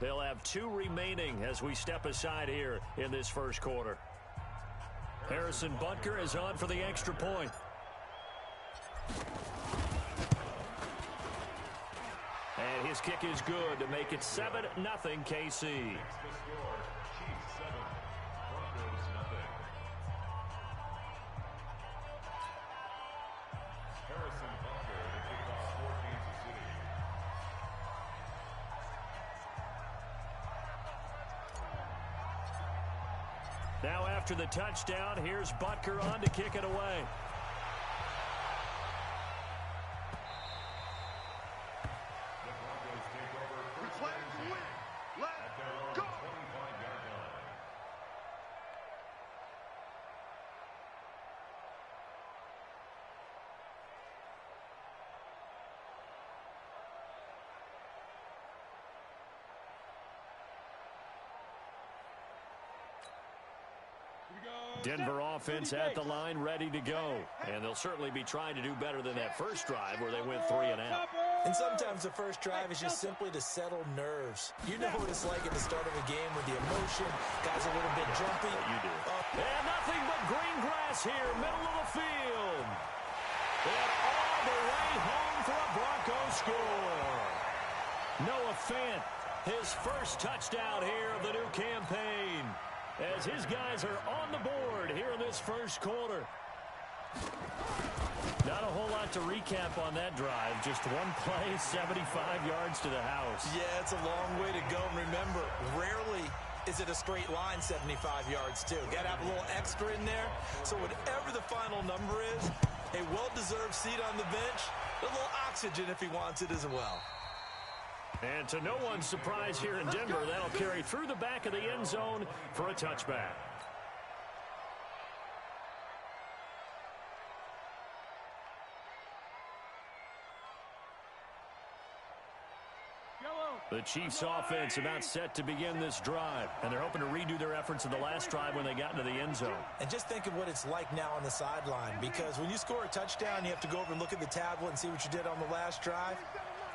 They'll have 2 remaining as we step aside here in this first quarter. Harrison Butker is on for the extra point. And his kick is good to make it 7-0 KC. Now after the touchdown, here's Butker on to kick it away. Denver offense at the line, ready to go. And they'll certainly be trying to do better than that first drive where they went 3 and out. And sometimes the first drive is just simply to settle nerves. You know what it's like at the start of a game with the emotion. Guys a little bit jumpy. You do. And nothing but green grass here, middle of the field. And all the way home for a Broncos score. Noah Fant, his first touchdown here of the new campaign, as his guys are on the board here in this first quarter. Not a whole lot to recap on that drive. Just one play, 75 yards to the house. Yeah, it's a long way to go. And remember, rarely is it a straight line 75 yards, too. Got to have a little extra in there. So whatever the final number is, a well-deserved seat on the bench, a little oxygen if he wants it as well. And to no one's surprise here in Denver, that'll carry through the back of the end zone for a touchback. The Chiefs offense about set to begin this drive, and they're hoping to redo their efforts of the last drive when they got into the end zone. And just think of what it's like now on the sideline, because when you score a touchdown, you have to go over and look at the tablet and see what you did on the last drive.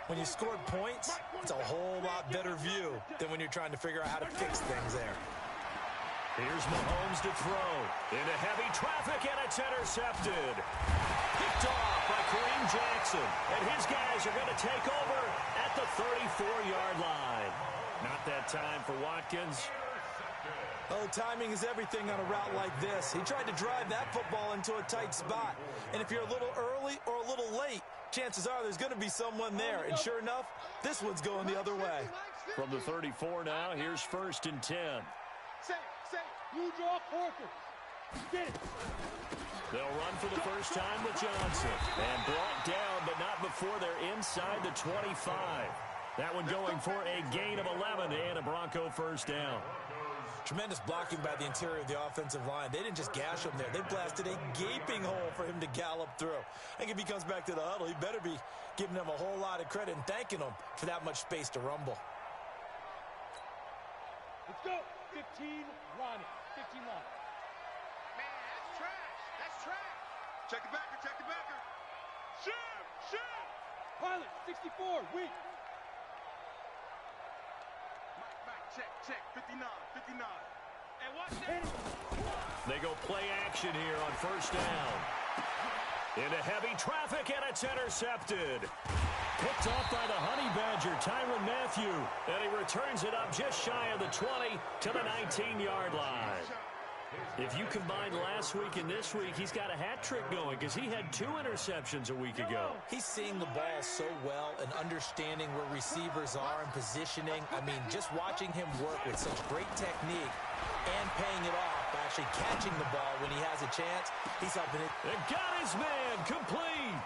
When you scored points, it's a whole lot better view than when you're trying to figure out how to fix things there. Here's Mahomes to throw. Into heavy traffic, and it's intercepted. Picked off by Kareem Jackson. And his guys are going to take over at the 34-yard line. Not that time for Watkins. Oh, timing is everything on a route like this. He tried to drive that football into a tight spot. And if you're a little early or a little late, chances are there's going to be someone there. And sure enough, this one's going the other way. From the 34 now, here's 1st and 10. They'll run for the first time with Johnson. And brought down, but not before they're inside the 25. That one going for a gain of 11 and a Bronco first down. Tremendous blocking by the interior of the offensive line. They didn't just gash him there. They blasted a gaping hole for him to gallop through. I think if he comes back to the huddle, he better be giving them a whole lot of credit and thanking them for that much space to rumble. Let's go. 15, Ronnie. 15 line. Man, that's trash. That's trash. Check the backer. Check the backer. Shoot. Pilot, 64, weak. Check, 59. And watch that. They go play action here on first down. Into heavy traffic, and it's intercepted. Picked off by the Honey Badger, Tyrann Mathieu. And he returns it up just shy of the 20 to the 19-yard line. If you combine last week and this week, he's got a hat trick going because he had 2 interceptions a week ago. He's seeing the ball so well and understanding where receivers are and positioning. I mean, just watching him work with such great technique and paying it off by actually catching the ball when he has a chance, he's helping it. And got his man complete.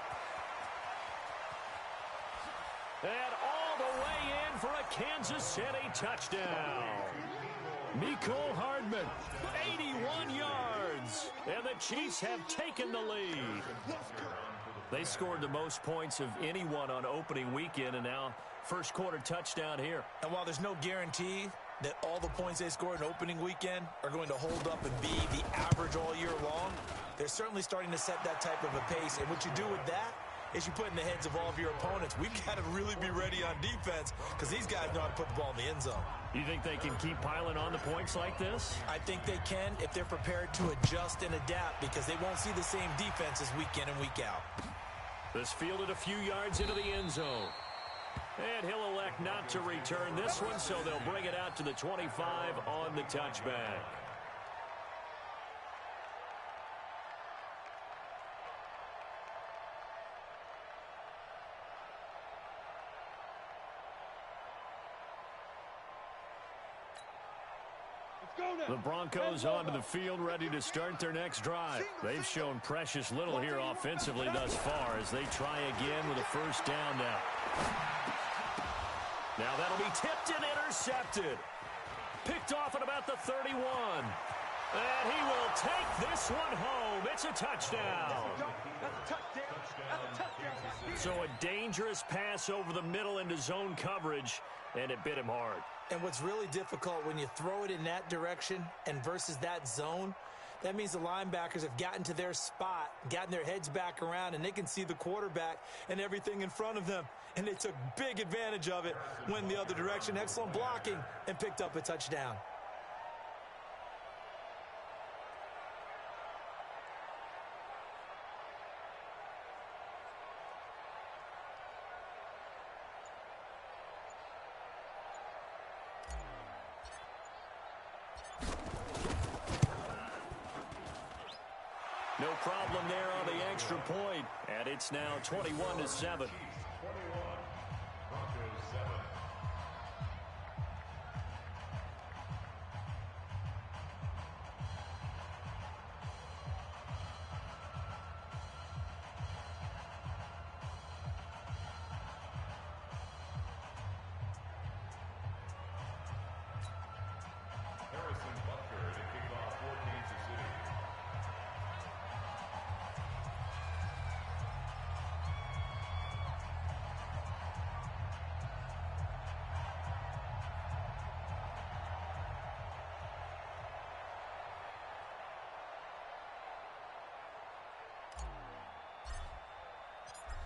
And all the way in for a Kansas City touchdown. Mecole Hardman, 81 yards, and the Chiefs have taken the lead. They scored the most points of anyone on opening weekend, and now first quarter touchdown here. And while there's no guarantee that all the points they scored in opening weekend are going to hold up and be the average all year long, they're certainly starting to set that type of a pace. And what you do with that is you put in the heads of all of your opponents, we've got to really be ready on defense because these guys know how to put the ball in the end zone. You think they can keep piling on the points like this? I think they can if they're prepared to adjust and adapt because they won't see the same defenses week in and week out. This fielded a few yards into the end zone. And he'll elect not to return this one, so they'll bring it out to the 25 on the touchback. The Broncos onto the field ready to start their next drive. They've shown precious little here offensively thus far as they try again with a first down now. Now that'll be tipped and intercepted. Picked off at about the 31. And he will take this one home. It's a touchdown. So a dangerous pass over the middle into zone coverage, and it bit him hard. And what's really difficult when you throw it in that direction and versus that zone, that means the linebackers have gotten to their spot, gotten their heads back around, and they can see the quarterback and everything in front of them. And they took big advantage of it, went the other direction, excellent blocking, and picked up a touchdown. No problem there on the extra point, and it's now 21-7.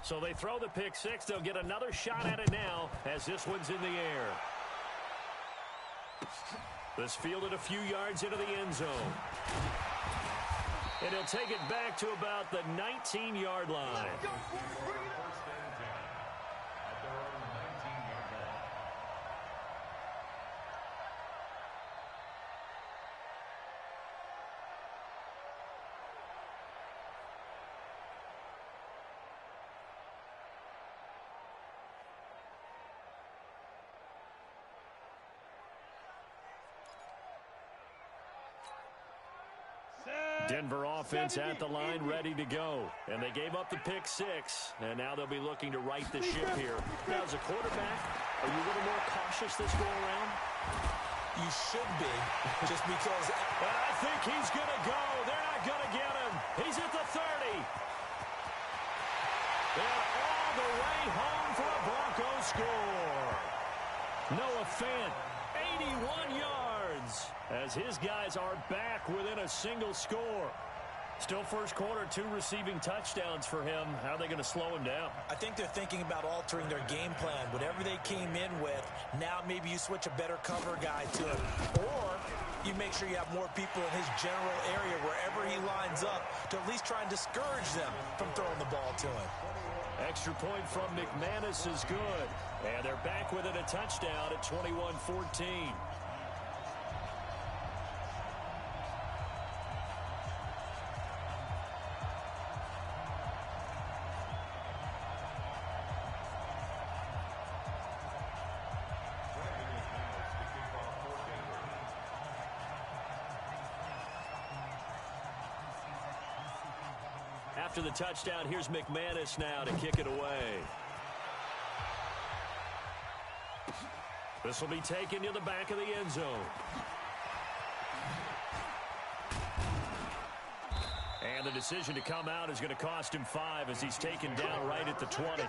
So they throw the pick six. They'll get another shot at it now as this one's in the air. This fielded a few yards into the end zone. And he'll take it back to about the 19-yard line. Denver offense at the line, ready to go. And they gave up the pick six, and now they'll be looking to right the ship here. Now, as a quarterback, are you a little more cautious this go-around? You should be, just because. But I think he's going to go. They're not going to get him. He's at the 30. They're all the way home for a Broncos score. Noah Fant, 81 yards, as his guys are back within a single score. Still first quarter, 2 receiving touchdowns for him. How are they going to slow him down? I think they're thinking about altering their game plan. Whatever they came in with, now maybe you switch a better cover guy to him. Or you make sure you have more people in his general area wherever he lines up to at least try and discourage them from throwing the ball to him. Extra point from McManus is good. And they're back within a touchdown at 21-14. After the touchdown, here's McManus now to kick it away. This will be taken to the back of the end zone. And the decision to come out is going to cost him 5 as he's taken down right at the 20.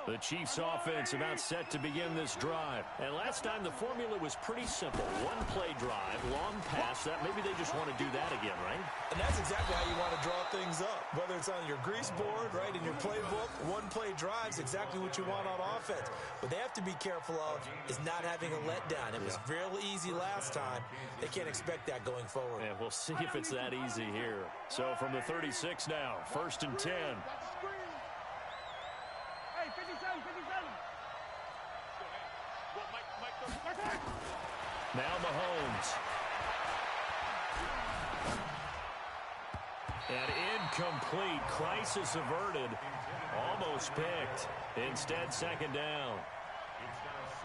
The Chiefs offense about set to begin this drive. And last time the formula was pretty simple. One play drive, long pass. That maybe they just want to do that again, right? And that's exactly how you want to draw things up. Whether it's on your grease board, right, in your playbook, one play drive is exactly what you want on offense. What they have to be careful of is not having a letdown. It was real easy last time. They can't expect that going forward. Yeah, we'll see if it's that easy here. So from the 36 now, 1st and 10. Now Mahomes. And incomplete. Crisis averted. Almost picked. Instead, 2nd down.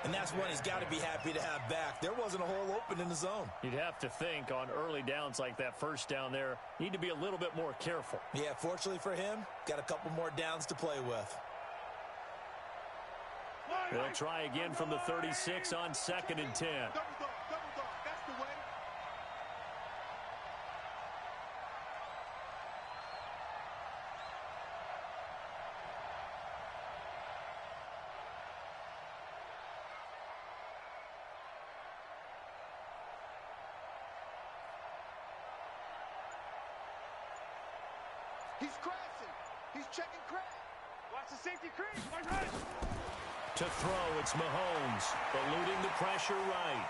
And that's one he's got to be happy to have back. There wasn't a hole open in the zone. You'd have to think on early downs like that 1st down there, need to be a little bit more careful. Yeah, fortunately for him, got a couple more downs to play with. They'll try again from the 36 on 2nd and 10. Double dog, that's the way. He's crashing. He's checking crash. Watch the safety crease. Watch right. To throw, it's Mahomes, eluding the pressure right.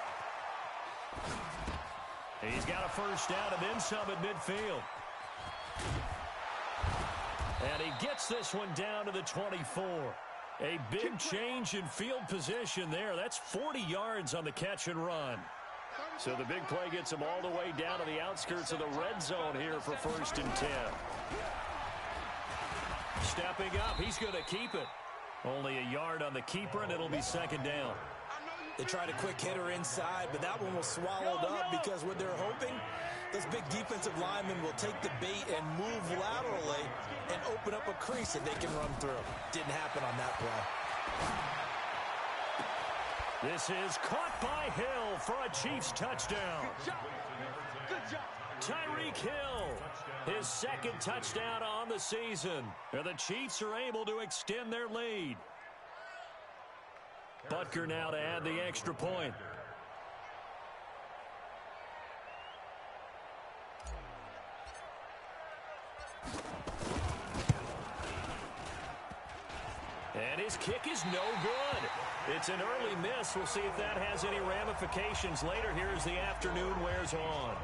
He's got a 1st down and then some at midfield. And he gets this one down to the 24. A big change in field position there. That's 40 yards on the catch and run. So the big play gets him all the way down to the outskirts of the red zone here for 1st and 10. Stepping up, he's going to keep it. Only a yard on the keeper, and it'll be 2nd down. They tried a quick hitter inside, but that one was swallowed up because what they're hoping, those big defensive linemen will take the bait and move laterally and open up a crease that they can run through. Didn't happen on that play. This is caught by Hill for a Chiefs touchdown. Good job. Tyreek Hill, his 2nd touchdown on the season. And the Chiefs are able to extend their lead. Butker now to add the extra point. And his kick is no good. It's an early miss. We'll see if that has any ramifications later here as the afternoon wears on.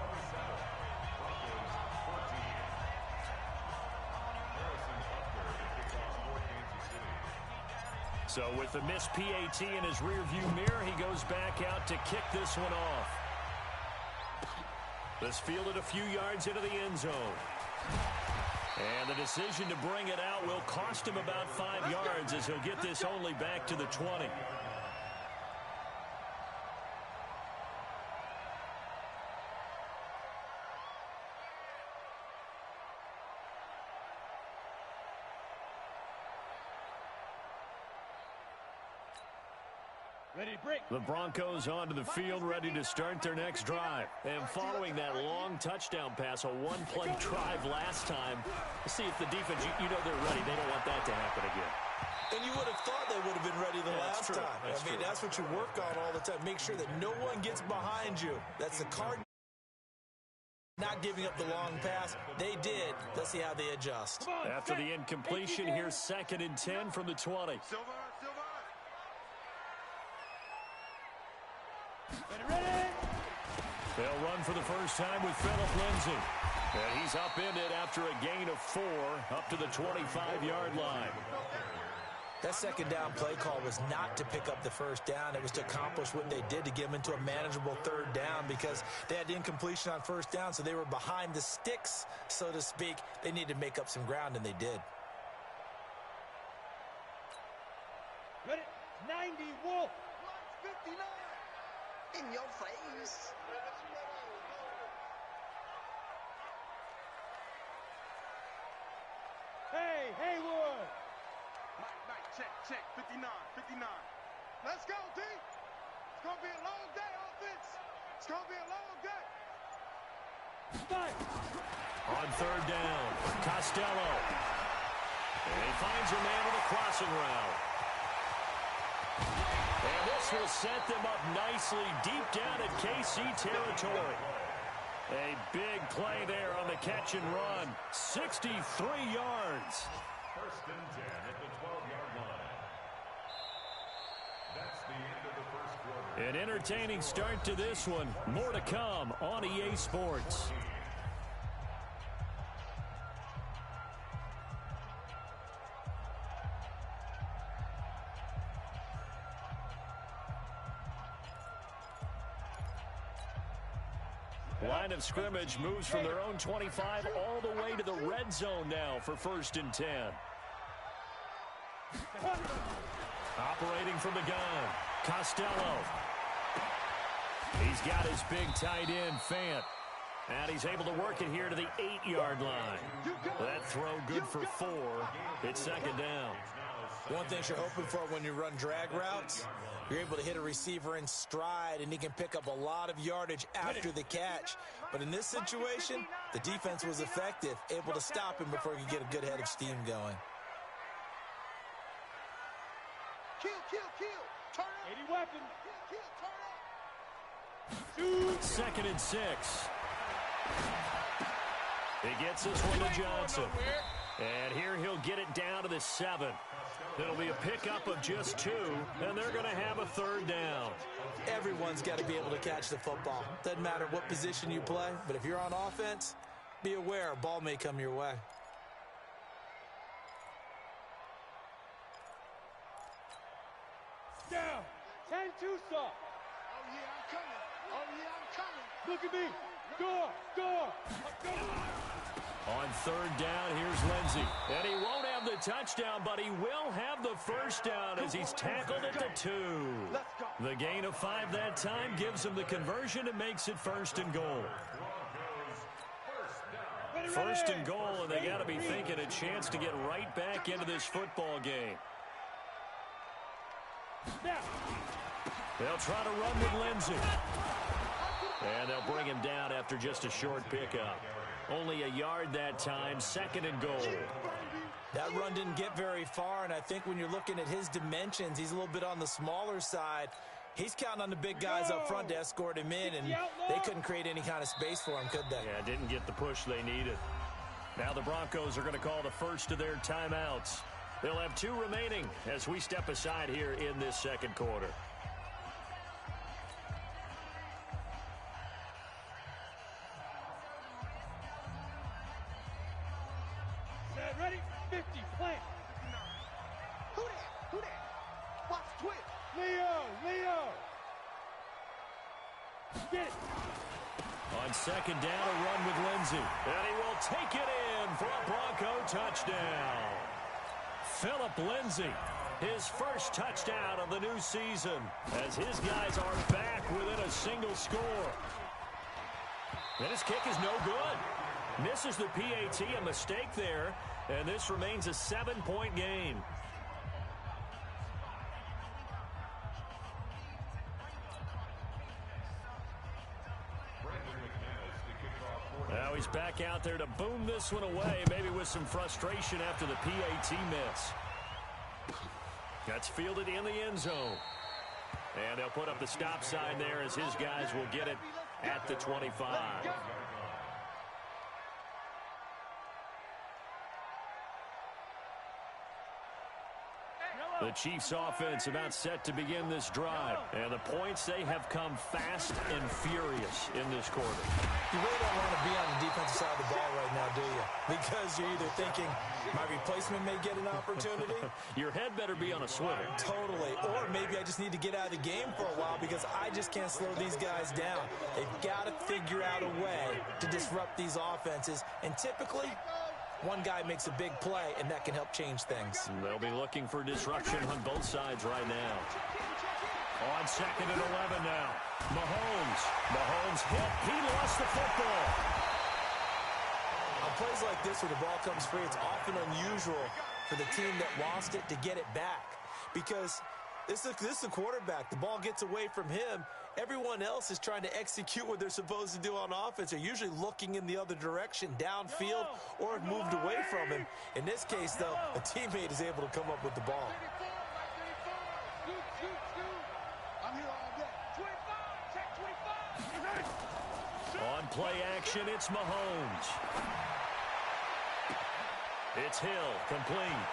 So with the missed PAT in his rearview mirror, he goes back out to kick this one off. This fielded a few yards into the end zone. And the decision to bring it out will cost him about 5 yards as he'll get this only back to the 20. Ready to break. The Broncos onto the field, ready to start their next drive. And following that long touchdown pass, a one-play drive last time, see if the defense, you know they're ready. They don't want that to happen again. And you would have thought they would have been ready the last time. I mean, that's what you work on all the time. Make sure that no one gets behind you. That's the card. Not giving up the long pass. They did. Let's see how they adjust. After the incompletion, here's 2nd and 10 from the 20. Silver. Ready. They'll run for the first time with Phillip Lindsay. And he's upended after a gain of 4 up to the 25-yard line. That 2nd down play call was not to pick up the 1st down. It was to accomplish what they did to get them into a manageable 3rd down because they had incompletion on 1st down, so they were behind the sticks, so to speak. They needed to make up some ground, and they did. Ready. 90 Wolf. 59. In your face. Hey, Haywood. Mike, check. 59. Let's go, D. It's going to be a long day, offense. It's going to be a long day. Fight. On 3rd down, Costello. And he finds a man with a crossing route. And this will set them up nicely deep down at KC territory. A big play there on the catch and run. 63 yards. First and 10 at the 12-yard line. That's the end of the first quarter. An entertaining start to this one. More to come on EA Sports. Line of scrimmage moves from their own 25 all the way to the red zone now for first and 10. Operating from the gun, Costello. He's got his big tight end, Fant. And he's able to work it here to the 8-yard line. That throw good for 4. It's second down. One thing you're hoping for when you run drag routes, you're able to hit a receiver in stride, and he can pick up a lot of yardage after the catch. But in this situation, the defense was effective, able to stop him before he could get a good head of steam going. Kill, kill, kill. Turn up. 80 weapons. Kill, turn up. Second and 6. He gets this one to Johnson. And here he'll get it down to the 7. It'll be a pickup of just 2, and they're going to have a third down. Everyone's got to be able to catch the football. Doesn't matter what position you play, but if you're on offense, be aware a ball may come your way. Down. 10-2 soft. Oh, yeah, I'm coming. Oh, yeah, I'm coming. Look at me. Score. Score. On third down, here's Lindsey. And he won't have the touchdown, but he will have the first down as he's tackled at the 2. The gain of 5 that time gives him the conversion and makes it first and goal. First and goal, and they got to be thinking a chance to get right back into this football game. They'll try to run with Lindsey. And they'll bring him down after just a short pickup. Only a yard that time, second and goal. That run didn't get very far, and I think when you're looking at his dimensions, he's a little bit on the smaller side. He's counting on the big guys up front to escort him in, and they couldn't create any kind of space for him, could they? Yeah, didn't get the push they needed. Now the Broncos are going to call the first of their timeouts. They'll have 2 remaining as we step aside here in this second quarter. Ready? 50. Plant. Who that? Who that? Watch Twitch. Leo. Get it. On second down, a run with Lindsey. And he will take it in for a Bronco touchdown. Philip Lindsey, his first touchdown of the new season, as his guys are back within a single score. And his kick is no good. Misses the PAT, a mistake there, and this remains a 7-point game. Now he's back out there to boom this one away, maybe with some frustration after the PAT miss. That's fielded in the end zone. And they'll put up the stop sign there as his guys will get it at the 25. The Chiefs offense about set to begin this drive. And the points, they have come fast and furious in this quarter. You really don't want to be on the defensive side of the ball right now, do you? Because you're either thinking, my replacement may get an opportunity. Your head better be on a swivel. Totally. Or maybe I just need to get out of the game for a while because I just can't slow these guys down. They've got to figure out a way to disrupt these offenses. And typically, one guy makes a big play, and that can help change things. And they'll be looking for disruption on both sides right now. On second and 11 now. Mahomes hit. He lost the football. On plays like this where the ball comes free, it's often unusual for the team that lost it to get it back. Because This is the quarterback. The ball gets away from him. Everyone else is trying to execute what they're supposed to do on offense. They're usually looking in the other direction, downfield, or have moved away from him. In this case, though, a teammate is able to come up with the ball. I'm here all day. 25, check 25. On play action, it's Mahomes. It's Hill, complete.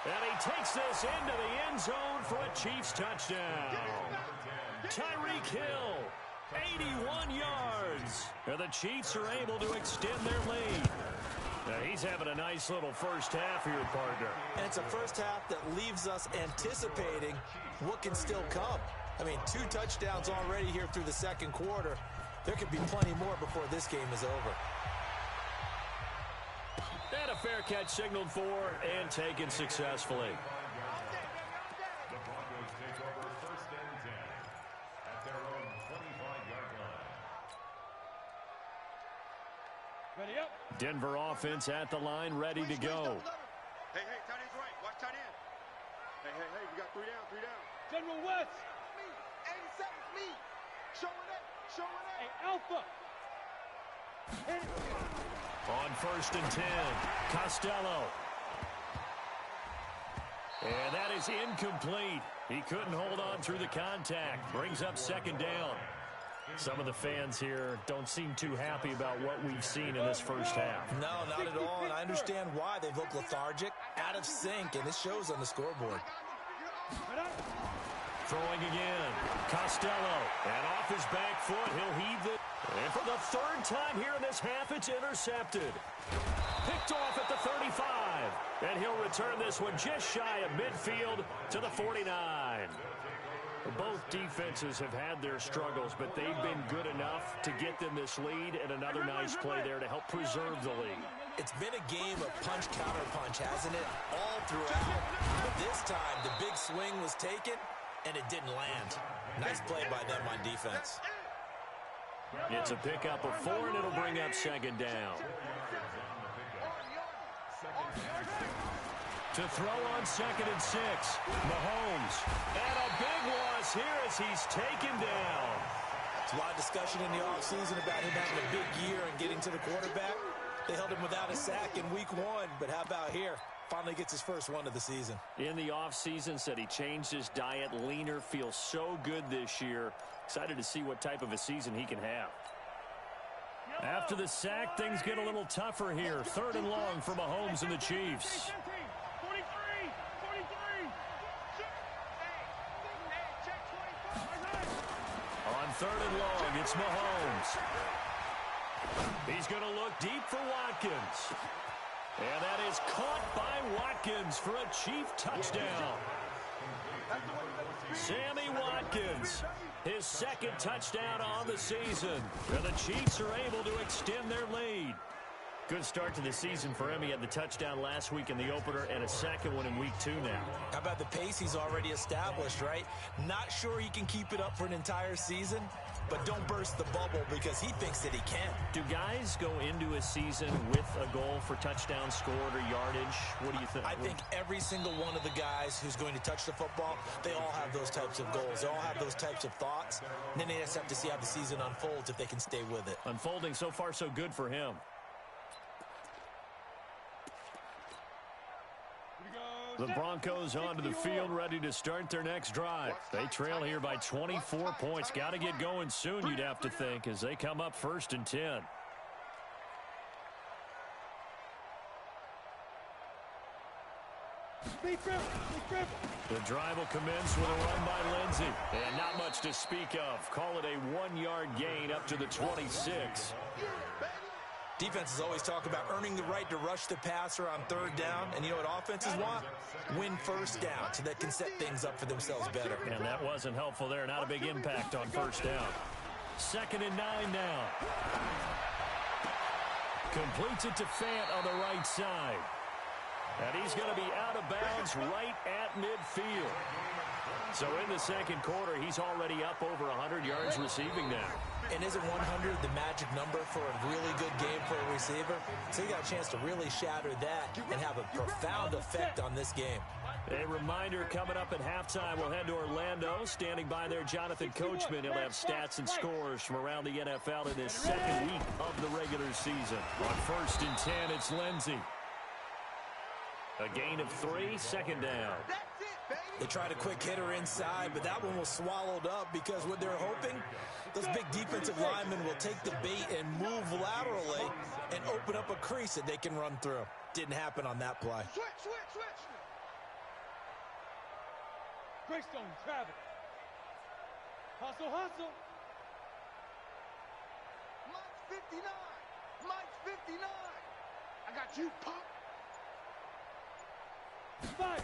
And he takes this into the end zone for a Chiefs touchdown. Tyreek Hill, 81 yards. And the Chiefs are able to extend their lead. Now he's having a nice little first half here, partner. And it's a first half that leaves us anticipating what can still come. I mean, 2 touchdowns already here through the second quarter. There could be plenty more before this game is over. And a fair catch signaled for and taken successfully. The Broncos take over 1st and 10 at their own 25-yard line. Ready up. Denver offense at the line, ready to go. Hey, tight end's right. Watch tight end. Hey, we got 3 down, 3 down. General West. Me, 87's me. Showing up. Hey, Alpha. On 1st and 10, Costello. And that is incomplete. He couldn't hold on through the contact. Brings up 2nd down. Some of the fans here don't seem too happy about what we've seen in this first half. No, not at all, and I understand why. They've looked lethargic, out of sync, and it shows on the scoreboard. Throwing again, Costello. And off his back foot, he'll heave it. And for the 3rd time here in this half, it's intercepted. Picked off at the 35. And he'll return this one just shy of midfield to the 49. Both defenses have had their struggles, but they've been good enough to get them this lead, and another nice play there to help preserve the lead. It's been a game of punch-counter-punch, hasn't it? All throughout. But this time, the big swing was taken, and it didn't land. Nice play by them on defense. It's a pickup of 4, and it'll bring up 2nd down. To throw on 2nd and 6, Mahomes. And a big loss here as he's taken down. There's a lot of discussion in the offseason about him having a big year and getting to the quarterback. They held him without a sack in week 1, but how about here? Finally gets his first one of the season. In the offseason, said he changed his diet, leaner, feels so good this year. Excited to see what type of a season he can have. After the sack, things get a little tougher here. 3rd and long for Mahomes and the Chiefs. 43. On 3rd and long, it's Mahomes. He's going to look deep for Watkins. And that is caught by Watkins for a Chief touchdown. Sammy Watkins, his 2nd touchdown on the season. And the Chiefs are able to extend their lead. Good start to the season for him. He had the touchdown last week in the opener and a 2nd one in week 2 now. How about the pace he's already established, right? Not sure he can keep it up for an entire season, but don't burst the bubble because he thinks that he can. Do guys go into a season with a goal for touchdown scored or yardage? What do you think? I think every single one of the guys who's going to touch the football, they all have those types of goals. They all have those types of thoughts. And then they just have to see how the season unfolds if they can stay with it. Unfolding so far so good for him. The Broncos onto the field, ready to start their next drive. They trail here by 24 points. Got to get going soon, you'd have to think, as they come up 1st and 10. The drive will commence with a run by Lindsey. And not much to speak of. Call it a 1-yard gain up to the 26. Defenses always talk about earning the right to rush the passer on 3rd down. And you know what offenses want? Win 1st down so they can set things up for themselves better. And that wasn't helpful there. Not a big impact on 1st down. 2nd and 9 now. Completes it to Fant on the right side. And he's going to be out of bounds right at midfield. So in the second quarter, he's already up over 100 yards receiving now. And isn't 100 the magic number for a really good game for a receiver? So he got a chance to really shatter that and have a profound effect on this game. A reminder, coming up at halftime, we'll head to Orlando. Standing by there, Jonathan Coachman. He'll have stats and scores from around the NFL in his second week of the regular season. On 1st and 10, it's Lindsey. A gain of 3, second down. They tried a quick hitter inside, but that one was swallowed up because what they're hoping, those big defensive linemen will take the bait and move laterally and open up a crease that they can run through. Didn't happen on that play. Switch. Greystone, Travis. Hustle. Mike's 59. I got you, punk. Fight.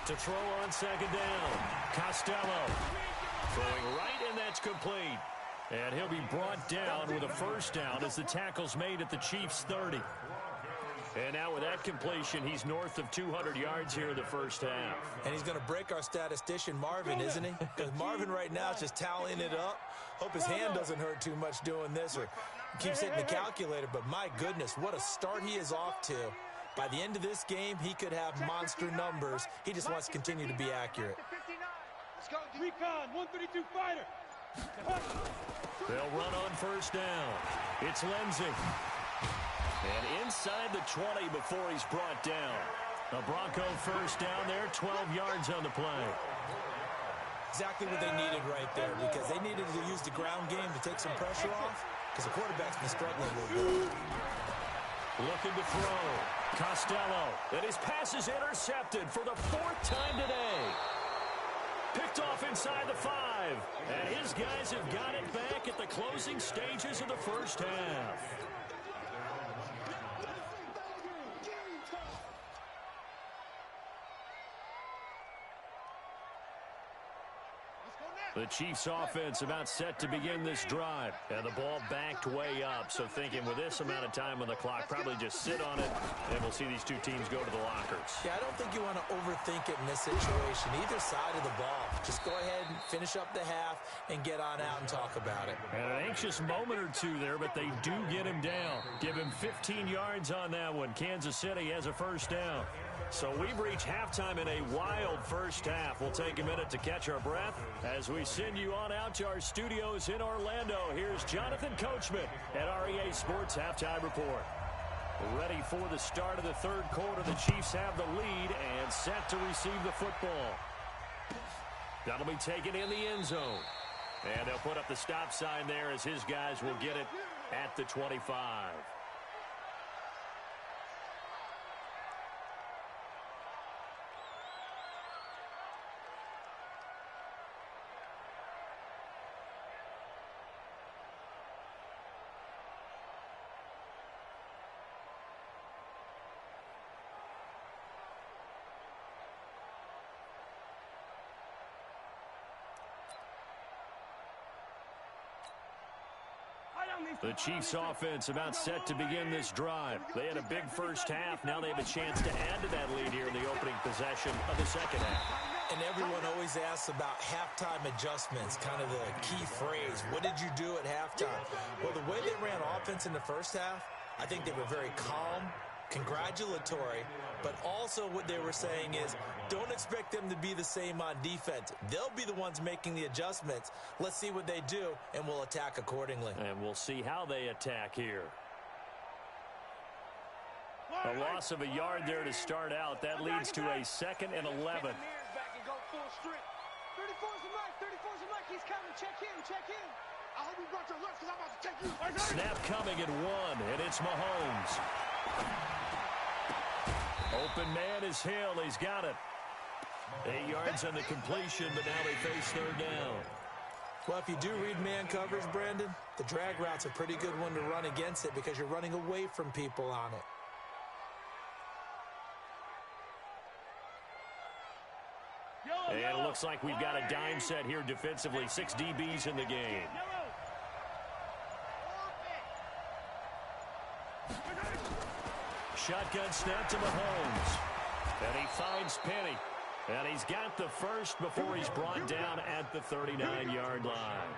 To throw on second down, Costello throwing right, and that's complete. And he'll be brought down with a first down as the tackle's made at the Chiefs' 30. And now with that completion, he's north of 200 yards here in the first half. And he's going to break our statistician, Marvin, isn't he? Because Marvin right now is just tallying it up. Hope his hand doesn't hurt too much doing this or keeps hitting the calculator. But my goodness, what a start he is off to. By the end of this game, he could have monster numbers. He just wants to continue to be accurate. Recon, 132 fighter. They'll run on first down. It's Lindsey. And inside the 20 before he's brought down. A Bronco first down there, 12 yards on the play. Exactly what they needed right there, because they needed to use the ground game to take some pressure off, because the quarterback's been struggling a little bit. Looking to throw. Costello. And his pass is intercepted for the 4th time today. Picked off inside the 5. And his guys have got it back at the closing stages of the first half. The Chiefs offense about set to begin this drive. And the ball backed way up. So thinking with this amount of time on the clock, probably just sit on it, and we'll see these two teams go to the lockers. Yeah, I don't think you want to overthink it in this situation. Either side of the ball. Just go ahead and finish up the half and get on out and talk about it. And an anxious moment or two there, but they do get him down. Give him 15 yards on that one. Kansas City has a first down. So we've reached halftime in a wild first half. We'll take a minute to catch our breath as we send you on out to our studios in Orlando. Here's Jonathan Coachman at REA Sports Halftime Report. Ready for the start of the third quarter. The Chiefs have the lead and set to receive the football. That'll be taken in the end zone. And they'll put up the stop sign there as his guys will get it at the 25. The Chiefs offense about set to begin this drive. They had a big first half. Now they have a chance to add to that lead here in the opening possession of the second half. And everyone always asks about halftime adjustments, kind of the key phrase. What did you do at halftime? Well, the way they ran offense in the first half, I think they were very calm, congratulatory, but also what they were saying is don't expect them to be the same on defense. They'll be the ones making the adjustments. Let's see what they do, and we'll attack accordingly. And we'll see how they attack here. A loss of a yard there to start out. That leads to a 2nd and 11. 34's a Mike. 34's a Mike. He's coming. Check in. I hope you brought your lunch because I'm about to take you. Snap coming at 1, and it's Mahomes. Open man is Hill. He's got it. 8 yards on the completion, but now they face third down. Well, if you do read man coverage, Brandon, the drag route's a pretty good one to run against it because you're running away from people on it. And it looks like we've got a dime set here defensively. 6 DBs in the game. shotgun snap to Mahomes. And he finds Penny. And he's got the first before he's brought down at the 39-yard line.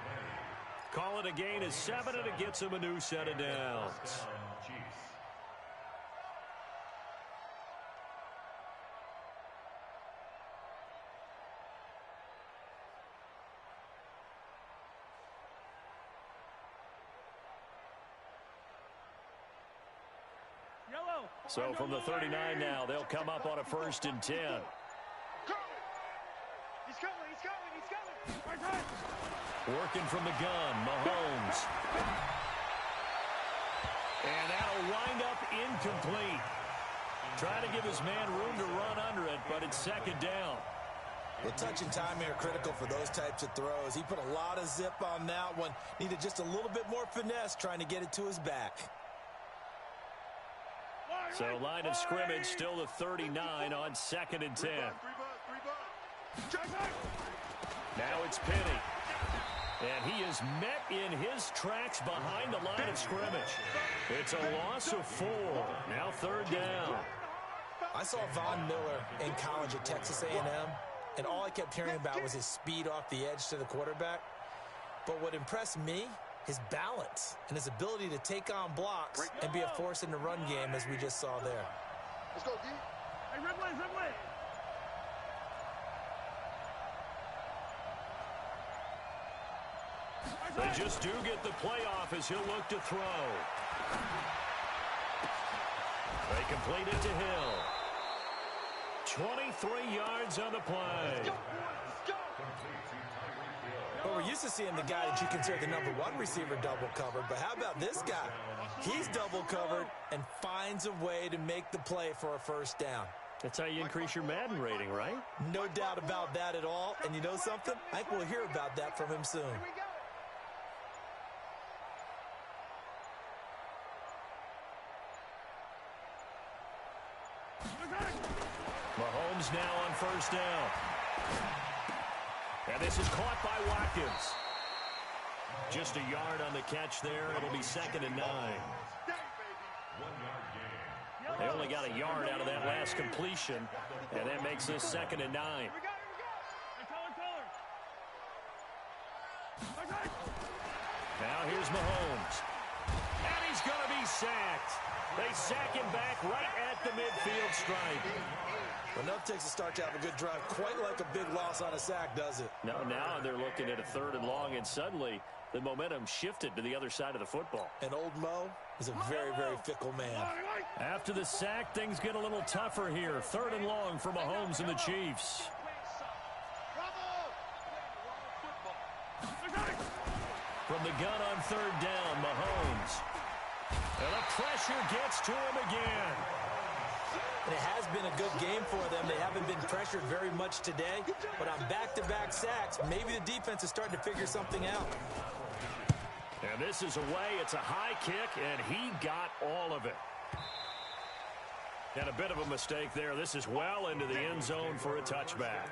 Call it a gain of 7, and it gets him a new set of downs. So from the 39 now, they'll come up on a 1st and 10. He's coming. Working from the gun, Mahomes. And that'll wind up incomplete. Trying to give his man room to run under it, but it's 2nd down. Well, touch and timing are critical for those types of throws. He put a lot of zip on that one. Needed just a little bit more finesse trying to get it to his back. So line of scrimmage still the 39 on 2nd and 10. Now it's Penny. And he is met in his tracks behind the line of scrimmage. It's a loss of 4. Now 3rd down. I saw Von Miller in college at Texas A&M, and all I kept hearing about was his speed off the edge to the quarterback. But what impressed me, his balance and his ability to take on blocks and be a force in the run game, as we just saw there. Let's go, D. Hey, Ridley. They just do get the playoff as he'll look to throw. They complete it to Hill. 23 yards on the play. Well, we're used to seeing the guy that you consider the #1 receiver double covered, but how about this guy? He's double covered and finds a way to make the play for a 1st down. That's how you increase your Madden rating, right? No doubt about that at all. And you know something? I think we'll hear about that from him soon. Mahomes now on 1st down. And this is caught by Watkins. Just a yard on the catch there. It'll be 2nd and 9. They only got a yard out of that last completion, and that makes this 2nd and 9. Now here's Mahomes. And he's going to be sacked. They sack him back right at the midfield stripe. Well, enough takes a start to have a good drive. Quite like a big loss on a sack, does it? No, now they're looking at a 3rd and long, and suddenly the momentum shifted to the other side of the football. And old Mo is a very, very fickle man. After the sack, things get a little tougher here. 3rd and long for Mahomes and the Chiefs. From the gun on 3rd down, Mahomes. And the pressure gets to him again. And it has been a good game for them. They haven't been pressured very much today, but on back-to-back sacks, maybe the defense is starting to figure something out. And this is away. It's a high kick, and he got all of it. And a bit of a mistake there. This is well into the end zone for a touchback.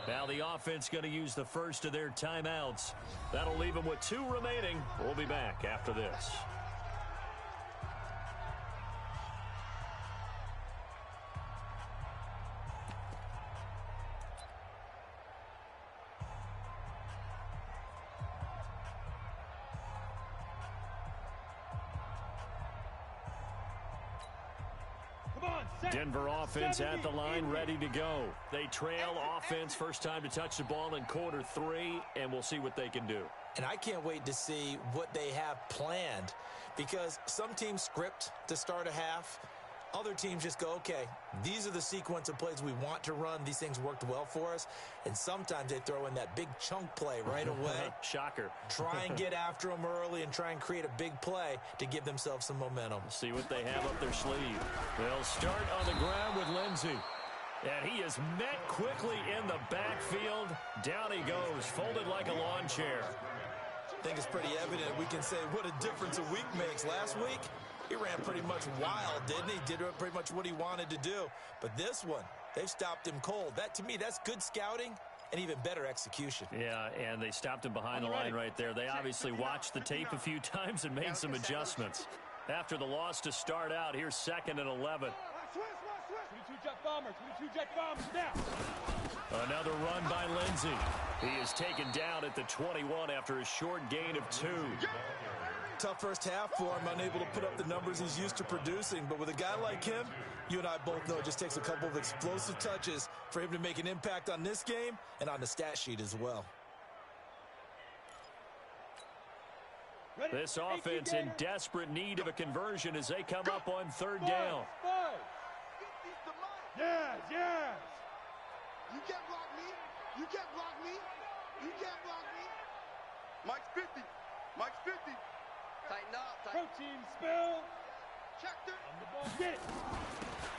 Now the offense going to use the first of their timeouts. That'll leave them with 2 remaining. We'll be back after this. Denver offense at the line, ready to go. They trail offense, first time to touch the ball in quarter 3, and we'll see what they can do. And I can't wait to see what they have planned, because some teams script to start a half. Other teams just go, okay, these are the sequence of plays we want to run. These things worked well for us. And sometimes they throw in that big chunk play right away. Shocker. Try and get after them early and try and create a big play to give themselves some momentum. See what they have up their sleeve. They'll start on the ground with Lindsey. And he is met quickly in the backfield. Down he goes, folded like a lawn chair. I think it's pretty evident. We can say what a difference a week makes. Last week, he ran pretty much wild, didn't he? Did pretty much what he wanted to do. But this one, they've stopped him cold. That, to me, that's good scouting and even better execution. Yeah, and they stopped him behind the line right there. They obviously watched the tape a few times and made some adjustments. After the loss to start out, here's 2nd and 11. Switch. 22 jet bomber. 22 jet bombers now. Another run by Lindsey. He is taken down at the 21 after a short gain of 2. Tough first half for him, unable to put up the numbers he's used to producing. But with a guy like him, you and I both know it just takes a couple of explosive touches for him to make an impact on this game and on the stat sheet as well. This offense in desperate need of a conversion as they come up on 3rd down. Yes. You can't block me. You can't block me. You can't block me. Mike's 50. Mike's 50. Tighten up. Protein spill. Checked it. On the ball. Get it.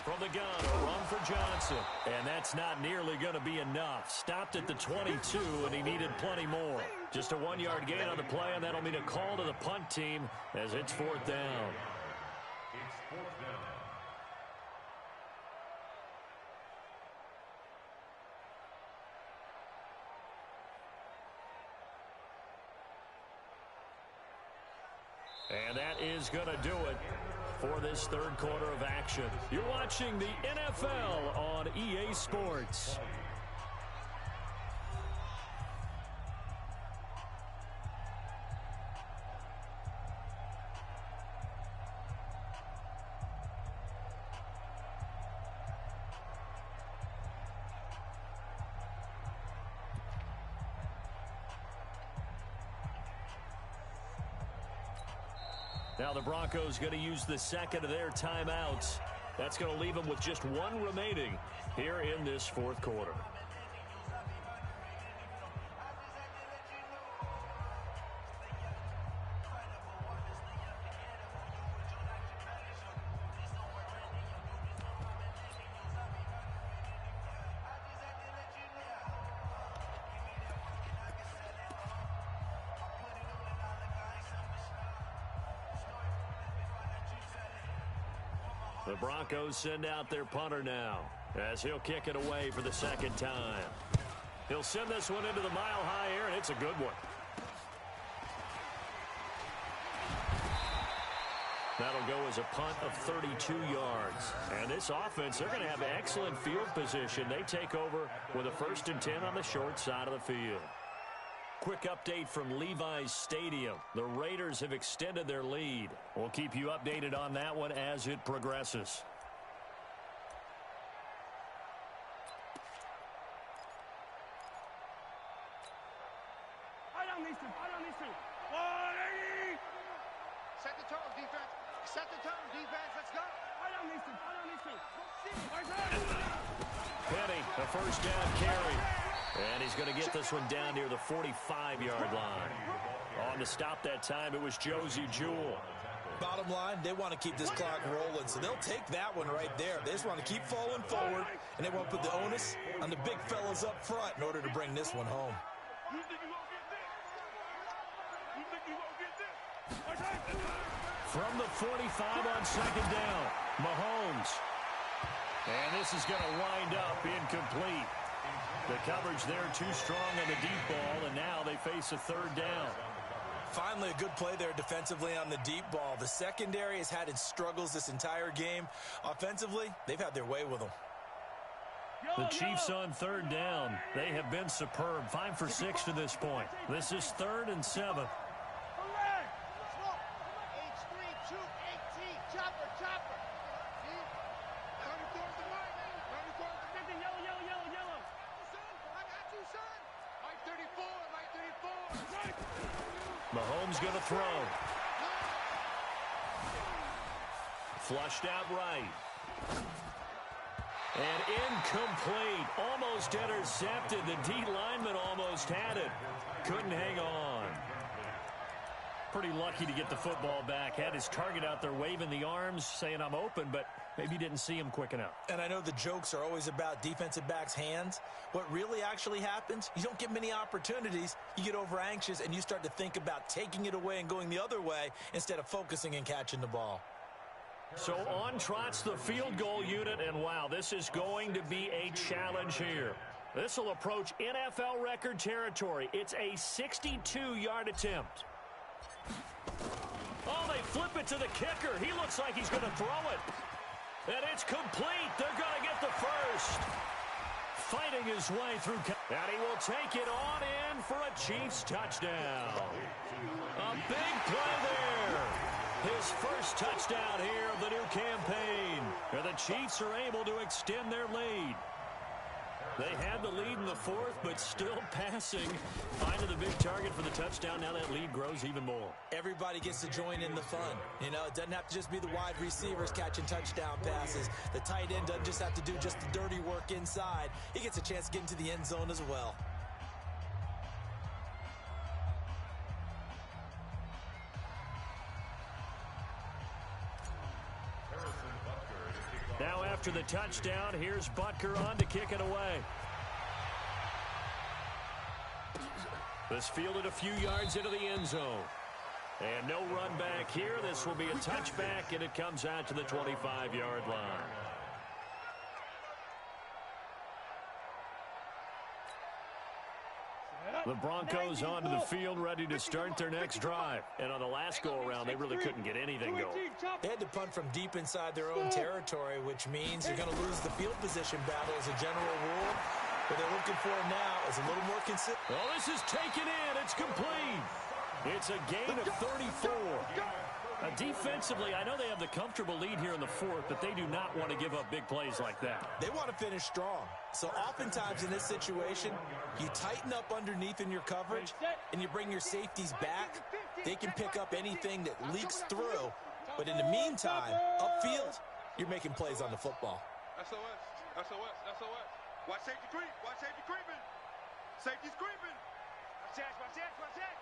From the gun, a run for Johnson. And that's not nearly going to be enough. Stopped at the 22, and he needed plenty more. Just a 1-yard gain on the play, and that'll mean a call to the punt team as it's 4th down. It's 4th down. And that is going to do it for this 3rd quarter of action. You're watching the NFL on EA Sports. Now the Broncos going to use the 2nd of their timeouts. That's going to leave them with just 1 remaining here in this 4th quarter. The Broncos send out their punter now as he'll kick it away for the 2nd time. He'll send this one into the mile-high air, and it's a good one. That'll go as a punt of 32 yards. And this offense, they're going to have excellent field position. They take over with a 1st and 10 on the short side of the field. Quick update from Levi's Stadium. The Raiders have extended their lead. We'll keep you updated on that one as it progresses. I don't need to. 180. Set the tone, defense. Set the tone, defense. Let's go. I don't need to. Penny, the 1st down carry. And he's going to get this one down near the 45-yard line. On the stop that time, it was Josie Jewell. Bottom line, they want to keep this clock rolling, so they'll take that one right there. They just want to keep falling forward, and they want to put the onus on the big fellas up front in order to bring this one home. From the 45 on 2nd down, Mahomes. And this is going to wind up incomplete. The coverage there too strong on the deep ball, and now they face a 3rd down. Finally, a good play there defensively on the deep ball. The secondary has had its struggles this entire game. Offensively, they've had their way with them. The Chiefs on 3rd down. They have been superb. 5 for 6 to this point. This is 3rd and 7. Mahomes going to throw. Flushed out right. And incomplete. Almost intercepted. The D lineman almost had it. Couldn't hang on. Pretty lucky to get the football back. Had his target out there waving the arms, saying I'm open, but maybe didn't see him quick enough. And I know the jokes are always about defensive backs' hands. What really actually happens, you don't get many opportunities. You get over anxious, and you start to think about taking it away and going the other way instead of focusing and catching the ball. So on trots the field goal unit, and wow, this is going to be a challenge here. This will approach NFL record territory. It's a 62-yard attempt. Oh, they flip it to the kicker. He looks like he's going to throw it. And it's complete. They're going to get the first. Fighting his way through. And he will take it on in for a Chiefs touchdown. A big play there. His first touchdown here of the new campaign. And the Chiefs are able to extend their lead. They had the lead in the fourth, but still passing. Finding the big target for the touchdown. Now that lead grows even more. Everybody gets to join in the fun. You know, it doesn't have to just be the wide receivers catching touchdown passes. The tight end doesn't just have to do just the dirty work inside. He gets a chance to get into the end zone as well. Now after the touchdown, here's Butker on to kick it away. This fielded a few yards into the end zone. And no run back here. This will be a touchback, and it comes out to the 25-yard line. The Broncos onto the field, ready to start their next drive. And on the last go-around, they really couldn't get anything going. They had to punt from deep inside their own territory, which means you're going to lose the field position battle as a general rule. What they're looking for now is a little more consistent. Well, this is taken in. It's complete. It's a gain of 34. Defensively, I know they have the comfortable lead here in the fourth, but they do not want to give up big plays like that. They want to finish strong. So oftentimes in this situation, you tighten up underneath in your coverage, and you bring your safeties back. They can pick up anything that leaks through. But in the meantime, upfield, you're making plays on the football. SOS, SOS, SOS. Watch safety creep. Watch safety creeping. Safety's creeping. Watch that, watch that, watch that.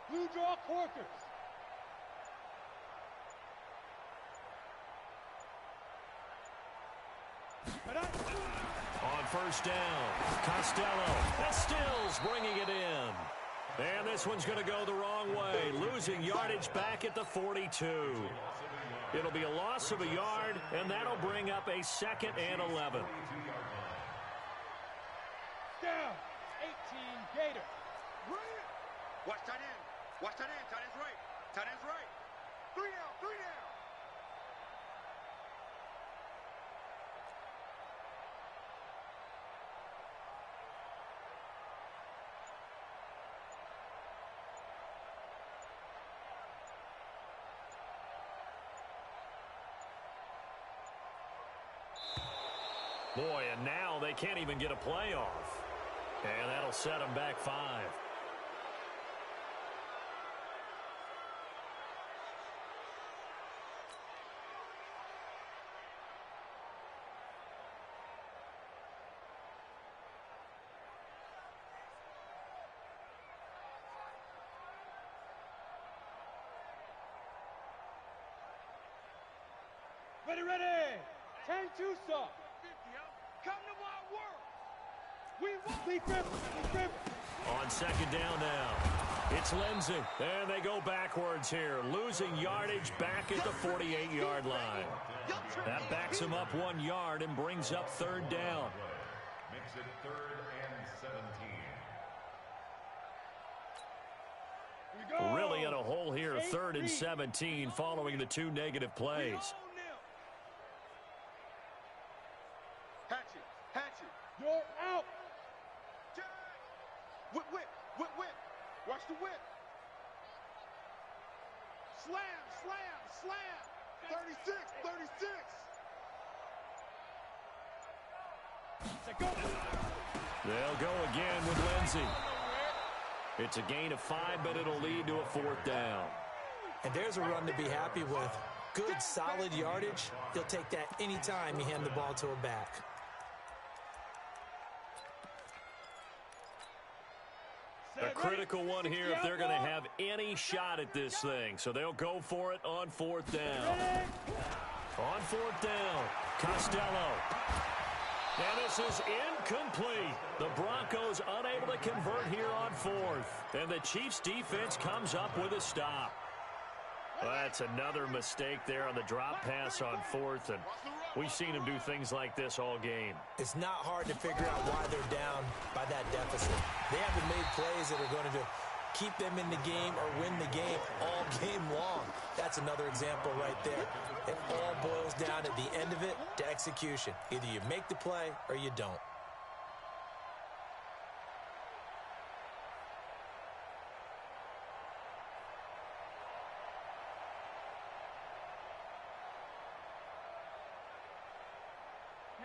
Blue draw quarters. On first down, Costello. And Stills bringing it in. And this one's going to go the wrong way. Losing yardage back at the 42. It'll be a loss of a yard, and that'll bring up a 2nd and 11. Down. 18 Gator. Watch tight end. Watch tight end. Tight end's right. Tight end's right. 3 down. 3 down. Boy, and now they can't even get a play off. And that'll set them back 5. Ready, ready. 10 Tucson. Come to my world. We will. On 2nd down now, it's Lindsey. And they go backwards here, losing yardage back at the 48-yard line. That backs him up 1 yard and brings up 3rd down. Makes it 3rd and 17. Really in a hole here, 3rd and 17 following the 2 negative plays. Hatchet. You're out. Whip. Watch the whip. Slam. 36. They'll go again with Lindsey. It's a gain of 5, but it'll lead to a 4th down. And there's a run to be happy with. Good, solid yardage. He'll take that anytime you hand the ball to a back. A critical one here if they're going to have any shot at this thing. So they'll go for it on 4th down. On 4th down, Costello. And this is incomplete. The Broncos unable to convert here on 4th. And the Chiefs defense comes up with a stop. Well, that's another mistake there on the drop pass on 4th. And we've seen him do things like this all game. It's not hard to figure out why they're down by that deficit. They haven't made plays that are going to keep them in the game or win the game all game long. That's another example right there. It all boils down at the end of it to execution. Either you make the play or you don't.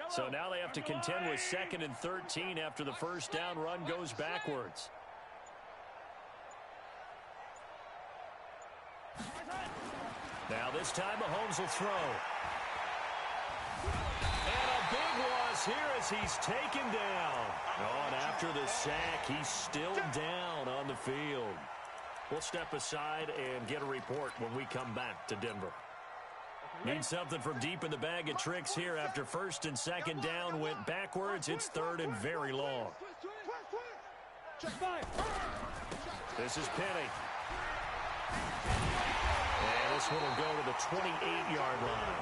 So now they have to contend with 2nd and 13 after the first down run goes backwards. Now this time Mahomes will throw. And a big loss here as he's taken down. Oh, and after the sack, he's still down on the field. We'll step aside and get a report when we come back to Denver. Need something from deep in the bag of tricks here after 1st and 2nd down went backwards. It's 3rd and very long. This is Penny. And this one will go to the 28-yard line.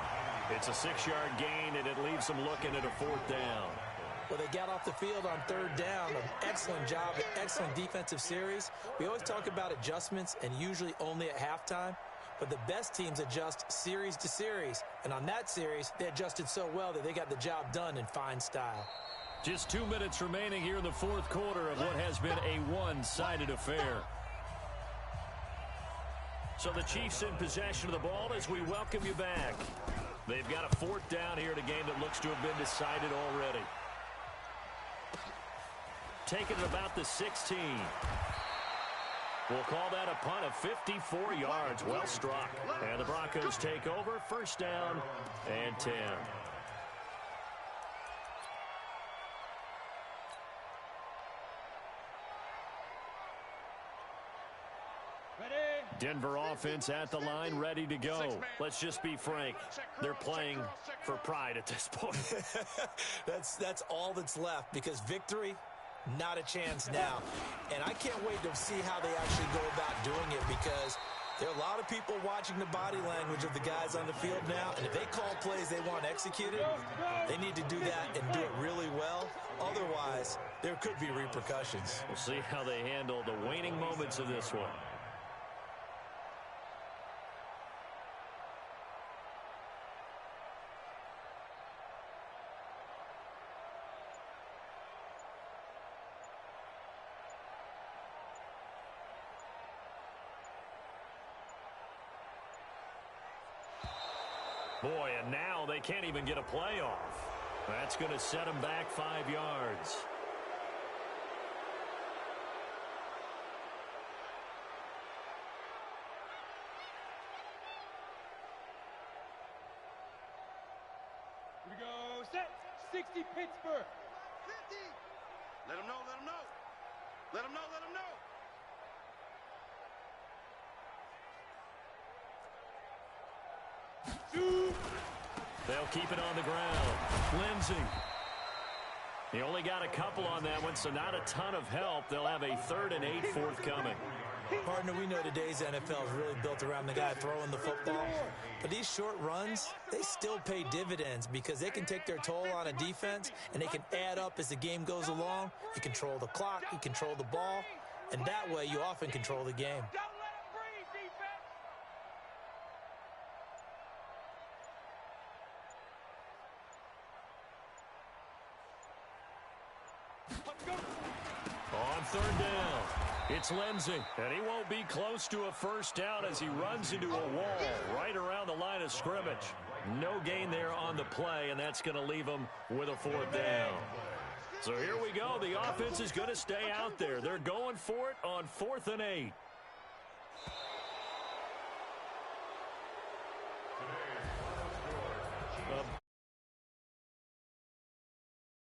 It's a 6-yard gain, and it leaves them looking at a 4th down. Well, they got off the field on 3rd down. An excellent job, an excellent defensive series. We always talk about adjustments, and usually only at halftime. But the best teams adjust series to series. And on that series, they adjusted so well that they got the job done in fine style. Just 2 minutes remaining here in the 4th quarter of what has been a one-sided affair. So the Chiefs in possession of the ball as we welcome you back. They've got a 4th down here in a game that looks to have been decided already. Taking it about the 16. We'll call that a punt of 54 yards. Well struck. And the Broncos take over. 1st down and 10. Denver offense at the line, ready to go. Let's just be frank. They're playing for pride at this point. That's all that's left, because victory, not a chance now. And I can't wait to see how they actually go about doing it, because there are a lot of people watching the body language of the guys on the field now, and if they call plays they want executed, they need to do that and do it really well. Otherwise, there could be repercussions. We'll see how they handle the waning moments of this one. Boy, and now they can't even get a play off. That's going to set them back 5 yards. Here we go. Set. 60 Pittsburgh. 50. Let them know, let them know. Let them know, let them know. They'll keep it on the ground. Lindsey. He only got a couple on that one, so not a ton of help. They'll have a 3rd and 8 forthcoming. Partner, we know today's NFL is really built around the guy throwing the football. But these short runs, they still pay dividends, because they can take their toll on a defense, and they can add up as the game goes along. You control the clock, you control the ball, and that way you often control the game. On 3rd down, it's Lindsey. And he won't be close to a 1st down as he runs into a wall right around the line of scrimmage. No gain there on the play, and that's going to leave him with a 4th down. So here we go. The offense is going to stay out there. They're going for it on 4th and 8.